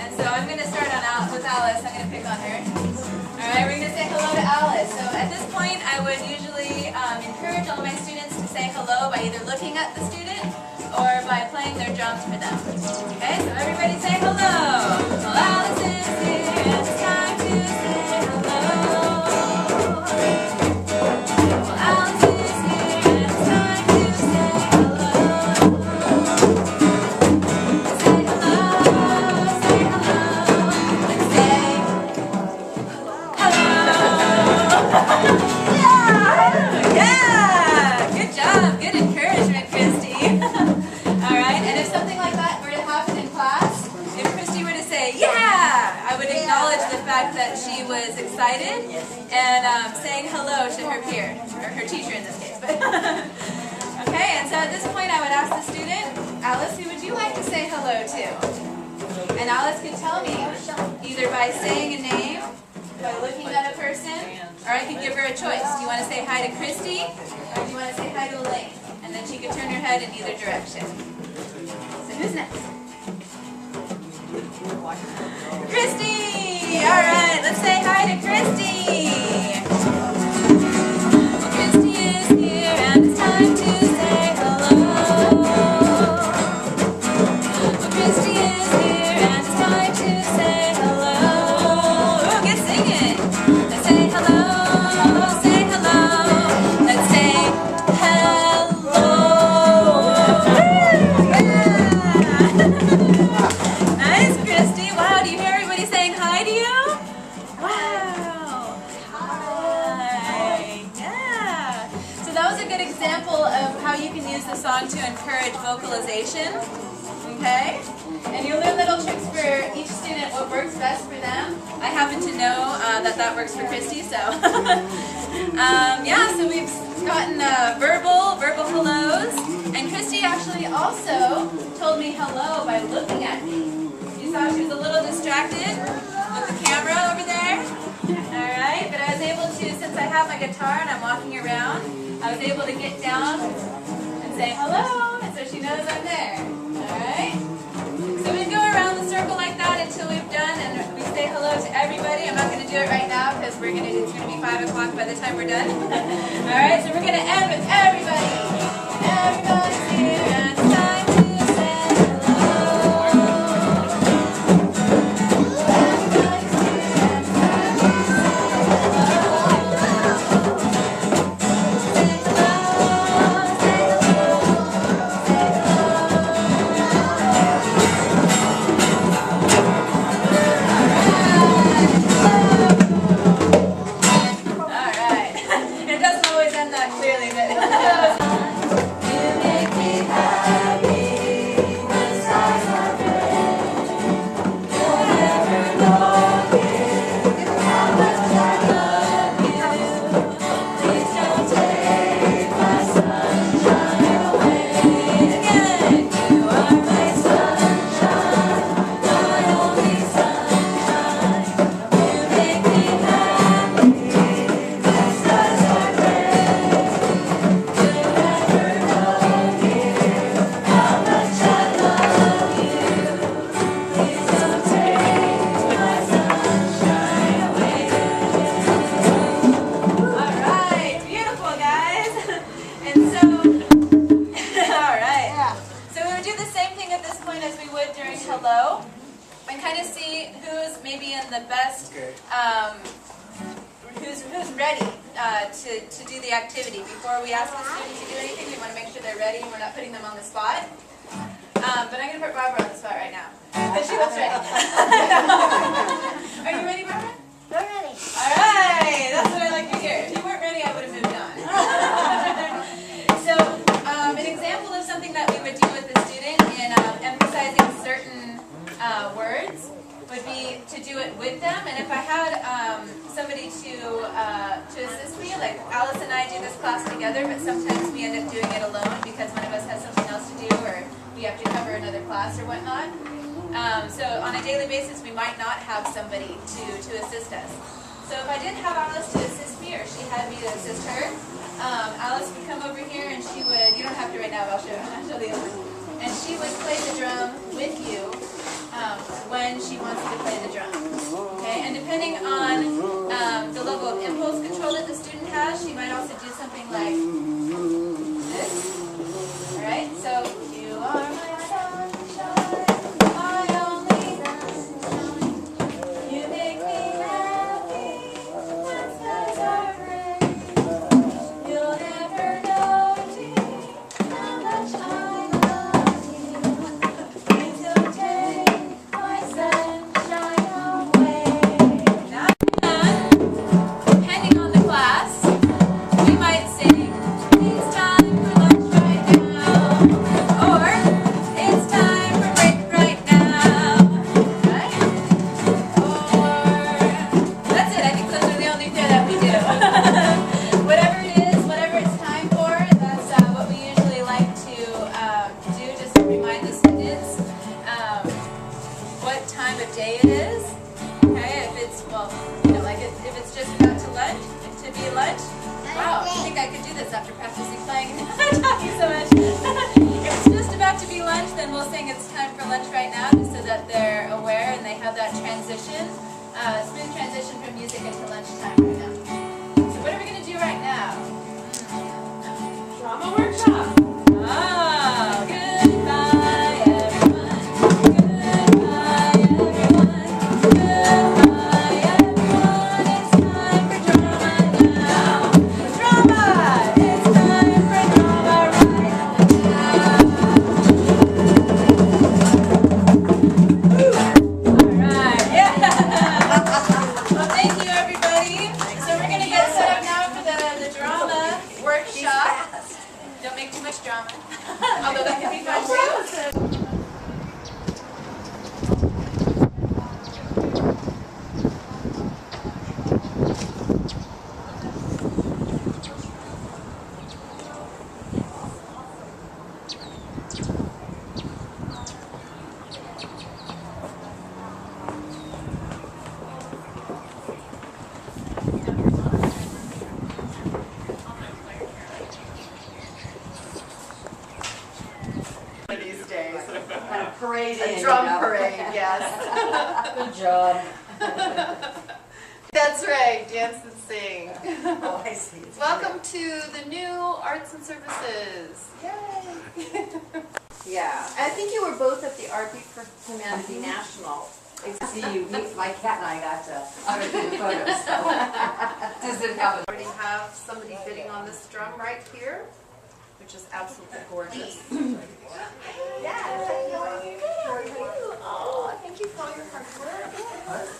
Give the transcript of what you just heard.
And so I'm going to start with Alice. I'm going to pick on her. All right, we're going to say hello to Alice. So at this point, I would usually encourage all my students to say hello by either looking at the student or by playing their drums for them. Okay, so everybody say hello. Well, Alice is here, and it's time to say hello. Well, Alice is here, and it's time to say hello. Say hello, say hello, and say hello. Yeah! Good job. Good encouragement, Christy. All right, and if something like that were to happen in class, if Christy were to say, yeah, I would acknowledge the fact that she was excited and saying hello to her peer, or her teacher in this case. Okay, and so at this point I would ask the student, Alice, who would you like to say hello to? And Alice could tell me either by saying a name, by looking at a person, or I could give her a choice. Do you want to say hi to Christy, or do you want to say hi to Elaine? And then she could turn her head in either direction. So who's next? Christy! All right, let's say hi to Christy. Christy is here, and it's time to say hello. Christy is here, and it's time to say hello. Oh, get singing. Let's say hello, say hello. Let's say hello. Yeah. Nice, Christy. Wow, do you hear everybody saying hi to you? Wow. Hi. Yeah. So that was a good example of how you can use the song to encourage vocalization. Okay? And you'll learn little tricks for each student, what works best for them. I happen to know that works for Christy, so. Yeah, so we've gotten verbal hellos. And Christy actually also told me hello by looking at me. You saw she was a little distracted with the camera over there. Alright, but I was able to, since I have my guitar and I'm walking around, I was able to get down and say hello, and so she knows I'm there. Alright? So we go around the circle like that until we've done, and we say hello to everybody. I'm not going to do it right now because it's going to be 5 o'clock by the time we're done. Alright, so we're going to end with everybody. Everybody's here, and it's time to say hello. Everybody's here, and it's time to say hello. Say hello, say hello. Alright. It doesn't always end that clearly, but you make me happy when skies are gray. You'll never know how much I love you. Please don't take my sunshine away. Again, you are my sunshine, my only sunshine. You make me happy when skies are gray. You'll never know how much I love you. Please don't take my sunshine away. Alright, beautiful guys. And so, alright. So we would do the same thing at this point as we would during hello. And kind of see who's maybe in the best, who's ready to do the activity. Before we ask the student to do anything, we want to make sure they're ready and we're not putting them on the spot. But I'm going to put Barbara on the spot right now. Because she looks ready. Are you ready, Barbara? We're ready. Alright, that's what I like to hear. If you weren't ready, I would have moved on. So, an example of something that we would do with the student in emphasizing certain words would be to do it with them. And if I had somebody to assist me, like Alice and I do this class together, but sometimes we end up doing it alone because one of us has something else to do or we have to cover another class or whatnot. So on a daily basis, we might not have somebody to assist us. So if I did have Alice to assist me, or she had me to assist her, Alice would come over here and she would, you don't have to right now, I'll show the other. And she would play the drum with you when she wants to play the drum. Okay, and depending on the level of impulse control that the student has, she might also do something like this. All right, so you are my sunshine, my only sunshine. You make me happy when skies are gray. You'll never notice how much I love you. Please don't take my sunshine away. Now, depending on the class, we might sing, "It's time for lunch right now," or "It's time for break right now." Right? Or that's it. I think those are the only two that we do. Whatever it is, whatever it's time for, that's what we usually like to do, just to remind the students what time of day it is. Okay, if it's, well, you know, like if it's just about to be lunch. Wow, I think I could do this after practicing playing and talking so much. If it's just about to be lunch, then we'll sing "It's time for lunch right now," just so that they're aware and they have that transition, smooth transition from music into lunchtime right now. So what are we going to do right now? Drama workshop. Ah, goodbye everyone. Goodbye everyone. Goodbye everyone. It's time for drama now. Drama! It's time for drama right now. Alright, yeah! Well, thank you everybody. So we're going to get set up now for the drama workshop. Don't make too much drama. Although that can be fun too. These days. Kind of parade A in, drum you know. parade, yes. Good job. That's right, dance and sing. Oh, I see. Welcome to the new Arts and Services. Yay! Yeah. I think you were both at the Art Beat for Humanity National. See you. My cat and I got to do the photos. Does it have We already have somebody bidding on this drum right here, which is absolutely gorgeous. Yes, how are you? Oh, thank you for all your hard work.